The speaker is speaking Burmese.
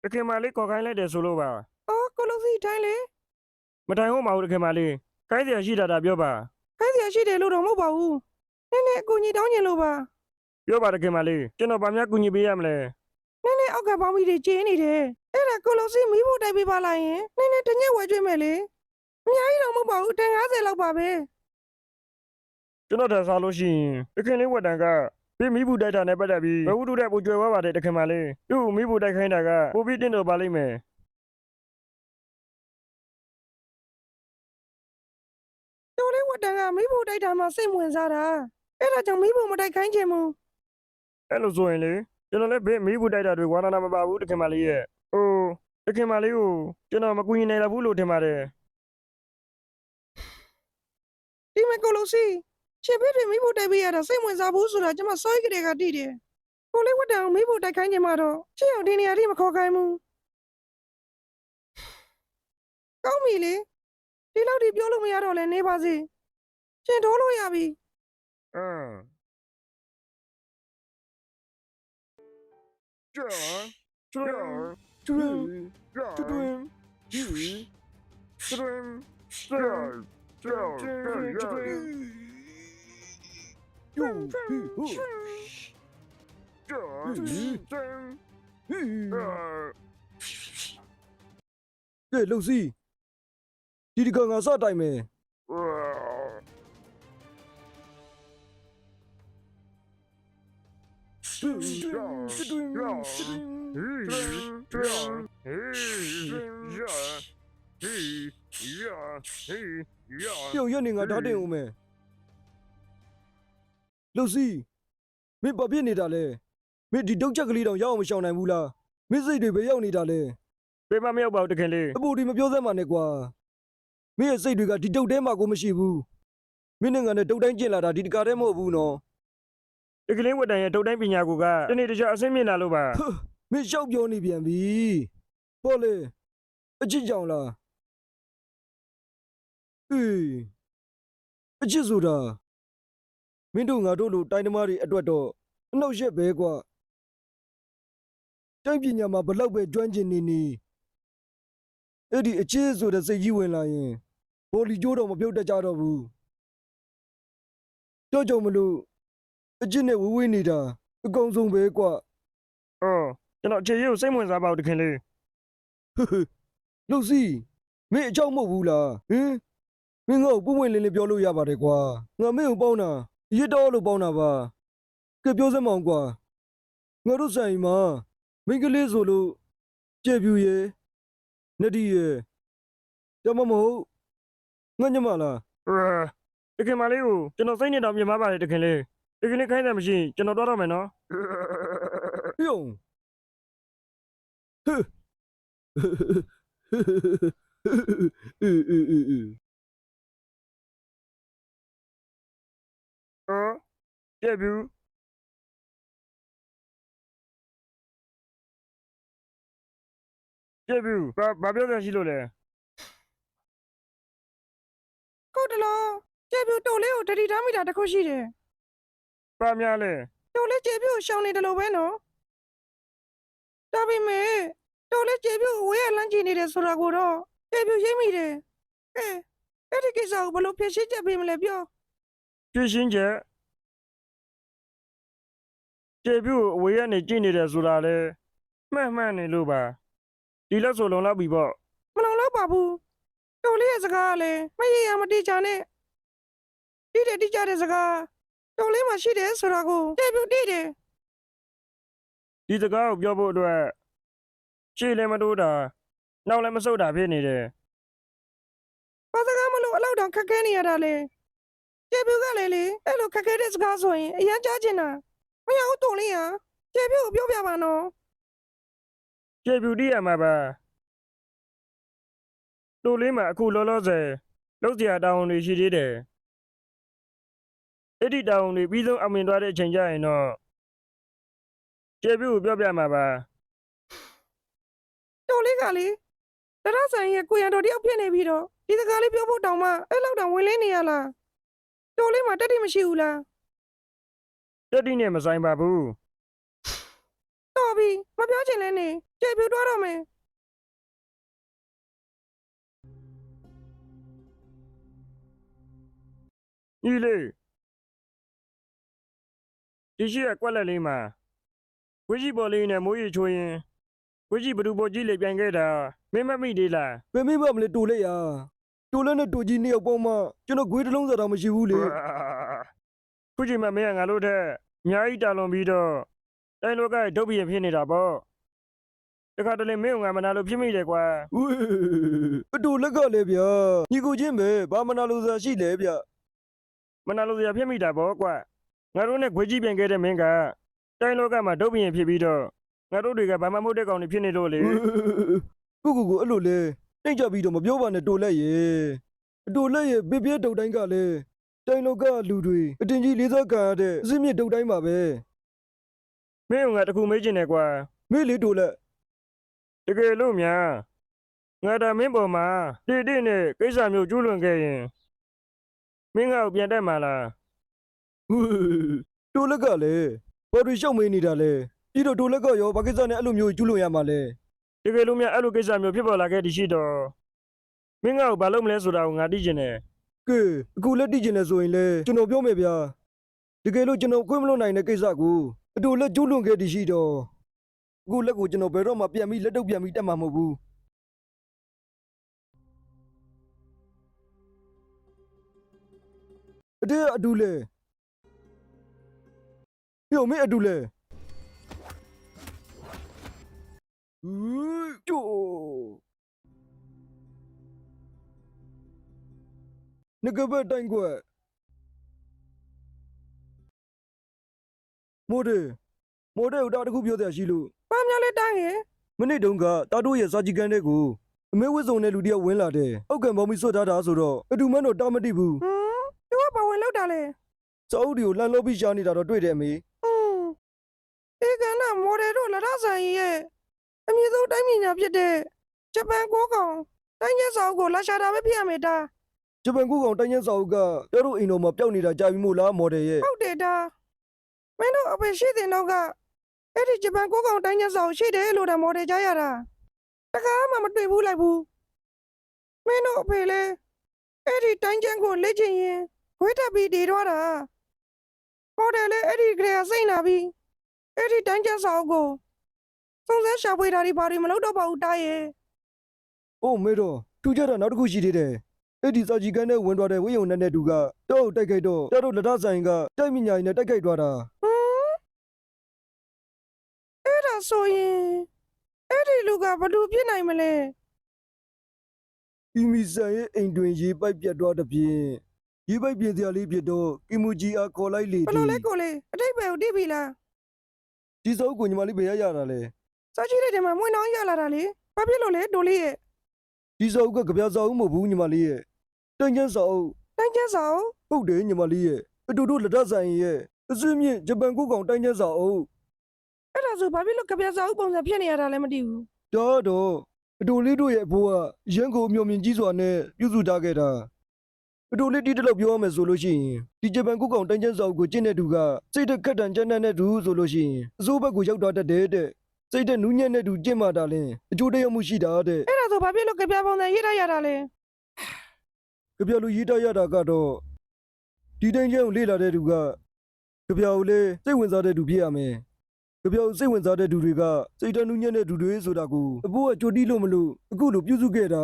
တခင်မလေးခေါ်ခိုင်းလိုက်တယ်ဆိုလို့ပါအော်ကိုလိုစီတိုင်းလေ မတိုင်ဟုတ်မဟုတ်တခင်မလေးခိုင်းเสียရှိတာပြောပါ ခိုင်းเสียရှိတယ်လို့တော့မဟုတ်ပါဘူးနည်းနည်းအကူကြီးတောင်းကျင်လို့ပါ ပြောပါတခင်မလေးကျွန်တော်ဗာများကူညီပေးရမလဲ နည်းနည်းအောက်ကပေါင်းပြီးတွေကျင်းနေတယ်အဲ့ဒါကိုလိုစီမီးဖို့တိုက်ပေးပါလိုက်ရင်နည်းနည်းတညက်ဝဲကျွေးမယ်လေအများကြီးတော့မဟုတ်ပါဘူးတန်50လောက်ပါပဲ ကျွန်တော်တက်စားလို့ရှိရင်တခင်လေးဝက်တန်ကပြီးမိဘူးတိုက်တာနဲ့ပတ်သက်ပြီးဘဝတုတဲ့ပူကြွယ်သွားပါတယ်တခင်မလေးသူ့မိဘူးတိုက်ခိုင်းတာကပိုပြီးတင်းတော်ပါလိမ့်မယ် တော်လေးဝတ်တန်ကမီးဖို့တိုက်တာမှစိတ်ဝင်စားတာအဲ့ဒါကြောင့်မီးဖို့မတိုက်ခိုင်းချင်ဘူး အဲ့လိုဆိုရင်လေကျွန်တော်လည်းဘေးမိဘူးတိုက်တာတွေဝါနာနာမပါဘူးတခင်မလေးရဲ့ဟိုတခင်မလေးကိုကျွန်တော်မကူညီနိုင်တော့ဘူးလို့ထင်ပါတယ် ဒီမဲ့ကိုလိုစီရှင်ပြည့်တွေမီးဖို့တိုက်ပေးရတာစိတ်ဝင်စားဘူးဆိုတာကျွန်မစောကြီးကလေးကတည်တယ်ကိုလေးဝတ်တန်ကိုမီးဖို့တိုက်ခိုင်းချင်မှတော့ရှင်းအောင်ဒီနေရာထိမခေါ်ခိုင်းဘူးကောင်းပြီလေဒီလောက်ထိပြောလို့မရတော့လဲနေပါစေရှင်ထိုးလို့ရပြီ ကျော်ကျော်တူတူ ကျော်ကျော်ကဲလှုပ်စီဒီတကငါစတိုင်မယ်ပြုံရက်နေငါဓာတ်တင်ဦးမယ်လှုပ်စီမင်းဘာဖြစ်နေတာလဲမင်းဒီတုတ်ချက်ကလေးတောင်ရအောင်မရှောင်နိုင်ဘူးလားမင်းစိတ်တွေပဲရောက်နေတာလဲ ပေးမမရောက်ပါဘူးတခင်လေး အပူဒီမပြောစမ်းပါနဲ့ကွာမင်းရဲ့စိတ်တွေကဒီတုတ်ထဲမှာကိုမရှိဘူးမင်းနဲ့ငါနဲ့တုတ်တိုင်းကျင်လာတာဒီတကားတည်းမဟုတ်ဘူးနော် တကလေးဝတ်တန်ရဲ့တုတ်တိုင်းပညာကိုကတနေ့တခြားအဆင့်မြင့်လာလို့ပါ မင်းရှောက်ပြောနေပြန်ပြီပေါ့လေအချစ်ကြောင်လားအေးအချစ်ဆိုတာမင်းတို့ငါတို့လိုတိုင်းသမားတွေအတွက်တော့အနှောက်ရက်ပဲကွာတိုင်းပညာမှာဘလောက်ပဲကျွမ်းကျင်နေနေအဲ့ဒီအချစ်ဆိုတဲ့စိတ်ကြီးဝင်လာရင်ဘောလီကျိုးတော့မပြုတ်တတ်ကြတော့ဘူးကြောက်မလို့အချစ်နဲ့ဝေးဝေးနေတာအကောင်ဆုံးပဲကွာ အော်ကျွန်တော်အခြေရကိုစိတ်ဝင်စားပါဘူးတခင်လေး လှုပ်စီမင်းအကြောက်မဟုတ်ဘူးလားဟင်မင်းငါ့ကိုပွင့်ပွင့်လင်းလင်းပြောလို့ရပါတယ်ကွာငါမင်းကိုပေါင်းတာရစ်တော်လို့ပေါင်းတာပါကဲပြောစမ်းမအောင်ကွာငါတို့ဆိုင်မှာမိန်းကလေးဆိုလို့ကြဲပြူရဲ့နဒီရဲ့တမမဟုတ်ငါညမလား တခင်မလေးကိုကျွန်တော်စိတ်နဲ့တောင်မြင်ပါပါတယ်တခင်လေးတခင်လေးခိုင်းတယ်မရှိကျွန်တော်တော့တော့မယ်နော် ပြုံးဟဲ့အော်ကြည့်ဘူးကြည့်ဘူးဘာပြောရရှိလို့လဲ ကိုတလောကျေပြူတိုလေးကိုတတိထားမိတာတခုရှိတယ် ဘာများလဲ တိုလေးကျေပြူကိုရှောင်းနေတယ်လို့ပဲနော်ဒါပေမဲ့တိုလေးကျေပြူကိုဝေးရလမ်းကြည့်နေတယ်ဆိုတာကိုတော့ကျေပြူရိပ်မိတယ်အဲ့ဒီကိစ္စကိုဘယ်လိုဖြေရှင်းချက်ပေးမလဲပြော ဖြည့်ရှင်းချက်ကြည့်ဘူးအဝေးကနေကြည့်နေတယ်ဆိုတာလေမှန်နေလို့ပါဒီလက်ဆိုလုံလောက်ပြီပေါ့ မလုံလောက်ပါဘူးတိုလေးရဲ့စကားကလည်းမရေရမတိချာနဲ့တိတဲ့တိကျတဲ့စကားတိုလေးမှာရှိတယ်ဆိုတာကိုကျေပြူတိတယ် ဒီစကားကိုပြောဖို့အတွက်ရှေ့လည်းမတိုးတာနောက်လည်းမဆုတ်တာဖြစ်နေတယ် ဘာစကားမလို့အလောက်တောင်ခက်ခဲနေရတာလေကျေပြူကလည်းလေအဲ့လိုခက်ခဲတဲ့စကားဆိုရင်အရန်ကြားချင်တာမရဘူးတိုလေးဟာကျေပြူကိုပြောပြပါနော် ကြည့်ဘူးတည်းရမှာပါတို့လေးမှာအခုလောလောဆယ်လောက်စရာတောင်းတွေရှိသေးတယ်အဲ့ဒီတောင်းတွေပြီးဆုံးအောင်မြင်သွားတဲ့အချိန်ကျရင်တော့ကြည့်ဘူးကိုပြောပြမှာပါ တော်လေးကလေတရဆိုင်ရဲ့ကိုရံတော်တယောက်ဖြစ်နေပြီးတော့ဒီစကားလေးပြောဖို့တောင်မှအဲ့လောက်တောင်ဝင်လင်းနေရလားတော်လေးမှာတက်တိမရှိဘူးလား တက်တိနဲ့မဆိုင်ပါဘူး တော်ပြီမပြောချင်လဲနေ ကျေပြူတော့တော့မယ် ညီလေးဒီရှိရကွက်လက်လေးမှာဝကြီးပေါ်လေးနဲ့မိုးရီချိုးရင်ဝကြီးဘဒူပေါ်ကြီးလေးပြန်ခဲ့တာမင်းမမိသေးလား ဘယ်မိမမလဲတိုလက်ရတိုလက်နဲ့တိုကြီးနှစ်ယောက်ပေါင်းမှကျွန်တော်ဂွေးတစ်လုံးစားတော့မရှိဘူးလေ ခုချိန်မှာမင်းကငါတို့ထက်အများကြီးတာလွန်ပြီးတော့တိုင်းလောကရဲ့ဒုတ်ပြင်းဖြစ်နေတာပေါ့တခါတလေမင်းကငါမနာလို့ဖြစ်မိတယ်ကွာ ဝေးအတိုလက်ကလည်းဗျာညီကိုချင်းပဲဘာမနာလို့စားရှိလဲဗျ မနာလို့စရာဖြစ်မိတာပေါ့ကွာငါတို့နဲ့ခွေကြီးပြန်ခဲ့တဲ့မင်းကတိုင်းလောကမှာဒုတ်ပြင်းဖြစ်ပြီးတော့ငါတို့တွေကဘာမှမဟုတ်တဲ့ကောင်တွေဖြစ်နေလို့လေ ကိုအဲ့လိုလဲနှိမ့်ကြပြီးတော့မပြောပါနဲ့တိုလက်ရေအတိုလက်ရေပြပြတုတ်တိုင်းကလည်းတိုင်းလောကလူတွေအတင်ကြီးလေးစားခံရတဲ့အစင်းမြင့်တုတ်တိုင်းပါပဲ မင်းကငါတခုမေးချင်တယ်ကွာ မေးလေတိုလက် တကယ်လို့များငါဒါမင်းပေါ်မှာတိတိနဲ့ကိစ္စမျိုးကျူးလွန်ခဲ့ရင်မင်းငါ့ကိုပြန်တက်မှာလား ဝေးတိုလက်ကလည်းဘာတွေရှောက်မေးနေတာလဲပြီးတော့တိုလက်ကရောဘာကိစ္စနဲ့အဲ့လိုမျိုးကျူးလွန်ရမှာလဲ တကယ်လို့များအဲ့လိုကိစ္စမျိုးဖြစ်ပေါ်လာခဲ့တရှိတော့မင်းငါ့ကိုဘာလုပ်မလဲဆိုတာကိုငါသိချင်တယ် ကဲအခုလက်တည်ကျင်နေဆိုရင်လေကျွန်တော်ပြောမယ်ဗျာတကယ်လို့ကျွန်တော်ခွင့်မလွတ်နိုင်တဲ့ကိစ္စကိုအတူလက်ကျူးလွန်ခဲ့တရှိတော့အခုလက်ကိုကျွန်တော်ဘယ်တော့မှပြန်ပြီးလက်တော့ပြန်ပြီးတက်မှာမဟုတ်ဘူးအတေးအတူလေဟိုမင်းအတူလေကျိုးငကဘတ်တိုင်းကွယ်မိုးတယ်ဥတာတခုပြောတဲ့အရှိလို့ ဘာများလဲတိုင်းရယ် မနေ့တုန်းကတာတို့ရဲ့စာကြည့်ကန်းတဲ့ကိုအမေဝစ်စုံတဲ့လူတယောက်ဝင်လာတယ်။အောက်ကံပေါင်းပြီးဆွတ်ထားတာဆိုတော့အတူမန်းတော့တာမတိဘူး ဟမ်သူကဘာဝင်လောက်တာလဲ ။စာအုပ်တွေကိုလှန်လို့ပြီးရှားနေတာတော့တွေ့တယ်အမေ ဒီကနေ့မော်ဒယ်တို့လရဆိုင်ရဲ့အမြင့်ဆုံးတိုင်းပညာဖြစ်တဲ့ဂျပန်ကိုကောင်တိုင်းကျဆောင်ကိုလာရှာတာပဲဖြစ်ရမယ်တာ ။ဂျပန်ကူကောင်တိုင်းကျန်းစာအုပ်ကတာတို့အိမ်တော်မှာပျောက်နေတာကြာပြီမို့လားမော်ဒယ်ရဲ့ ဟုတ်တယ်တာမင်းတို့အဖေရှိတဲ့နောက်ကအဲ့ဒီဂျပန်ကိုကောင်တိုင်းကျဆောင်ရှိတယ်လို့တာမော်ဒယ်ကြားရတာတကားမှမတွေ့ဘူးလိုက်ဘူးမင်းတို့အဖေလဲအဲ့ဒီတိုင်းကျန်းကိုလက်ချင်ရင်ဝိတ်တက်ပြီးတည်တော့တာမော်ဒယ်လဲအဲ့ဒီကလေးစိတ်နာပြီးအဲ့ဒီတိုင်းကျဆောင်ကိုစုံစမ်းရှာဖွေတာဒီဘာတွေမလုပ်တော့ပါဘူးတားရဲ့ ။အိုးမေတော့ထူးခြားတာနောက်တစ်ခုရှိသေးတယ်။အဲ့ဒီစာကြည့်ကန်းတဲ့ဝင်သွားတဲ့ဝင်းယုံနဲ့တူကတော့တိုက်ခိုက်တော့တာတို့လက်ထဆိုင်ကတိုက်မြညာကြီးနဲ့တိုက်ခိုက်သွားတာ ဟမ်အဲ့ဒါဆိုရင်အဲ့ဒီလူကဘယ်သူဖြစ်နိုင်မလဲ ။အီမီဆန်ရဲ့အိမ်တွင်ရေပိုက်ပြတ်သွားတဲ့ဖြင့်ရေပိုက်ပြင်စရာလေးဖြစ်တော့ကီမူဂျီအားခေါ်လိုက်လေ ဘယ်လိုလဲကိုလေးအတိတ်ပဲကိုတိပြီလား ဒီစာအုပ်ကိုညီမလေးဘယ်ရတာလဲ စားကြည့်လိုက်တယ်မှာမွေးနှောင်းရလာတာလေဘာဖြစ်လို့လဲဒိုလေးရဲ့ ဒီစာအုပ်ကကြပြစာအုပ်မဟုတ်ဘူးညီမလေးရဲ့တိုင်းကျန်းစာအုပ် တိုင်းကျန်းဆောင် ဟုတ်တယ်ညီမလေးရဲ့အတူတူလက်ထဆိုင်ရဲ့အစင်းမြင့်ဂျပန်ကုကောင်တိုင်းကျန်းစာအုပ် အဲ့ဒါဆိုဘာဖြစ်လို့ကြပြစာအုပ်ပုံစံဖြစ်နေရတာလဲမသိဘူး ဒါတော့အတူလေးတို့ရဲ့အဖိုးကရန်ကုန်မြို့မြင့်ကြီးစွာနဲ့ပြုစုထားခဲ့တာအတူလေးတီးတလောက်ပြောရမယ်ဆိုလို့ရှိရင်ဒီဂျပန်ကုကောင်တိုင်းကျန်းစာအုပ်ကိုကျင့်တဲ့သူကစိတ်သက်ခက်တန်ကြမ်းတမ်းတဲ့သူဆိုလို့ရှိရင်အစိုးဘက်ကိုရောက်သွားတတ်တယ်တဲ့စိတ်သက်နူးညံ့တဲ့သူကျင့်မှတာလဲအကျိုးတရားမှုရှိတာတဲ့ အဲ့ဒါဆိုဘာဖြစ်လို့ကြပြပုံစံရေးထားရတာလဲ ကြပြလူရေးတရတာကတော့ဒီတိုင်းကျန်းကိုလေ့လာတဲ့သူကကြပြကိုလေစိတ်ဝင်စားတဲ့သူဖြစ်ရမယ်ကြပြကိုစိတ်ဝင်စားတဲ့သူတွေကစိတ်တနူးညံ့တဲ့သူတွေဆိုတာကိုအဖိုးကကြိုတီးလို့မလို့အခုလိုပြုစုခဲ့တာ